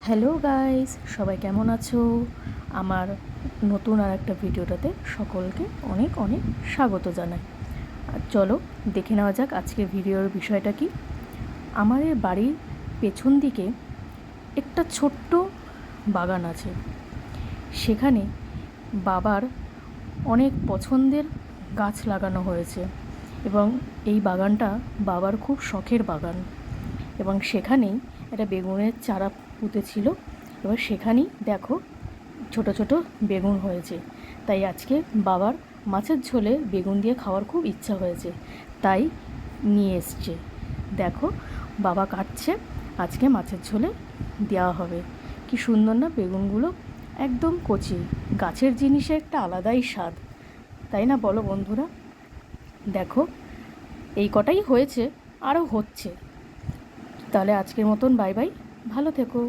Hello guys, সবাই কেমন আছো? আমার নতুন আর একটা ভিডিওটাতে সকলকে অনেক অনেক স্বাগত জানাই। আর চলো দেখে নেওয়া যাক আজকের ভিডিওর বিষয়টা কি। আমাদের বাড়ির পেছন দিকে একটা ছোট্ট বাগান আছে। সেখানে বাবার অনেক পছন্দের গাছ লাগানো হয়েছে এবং এই বাগানটা বাবার খুব শখের বাগান। এবং সেখানেই একটা বেগুনের চারা পুঁতেছিল। এবার সেখানেই দেখো ছোট ছোট বেগুন হয়েছে। তাই আজকে বাবার মাছের ঝোলে বেগুন দিয়ে খাওয়ার খুব ইচ্ছা হয়েছে, তাই নিয়ে এসছে। দেখো বাবা কাটছে, আজকে মাছের ঝোলে দেওয়া হবে। কি সুন্দর না বেগুনগুলো, একদম কচি। গাছের জিনিসে একটা আলাদাই স্বাদ, তাই না বলো বন্ধুরা? দেখো এই কটাই হয়েছে, আরও হচ্ছে। তাহলে আজকের মতন বাই বাই, ভালো থেকো।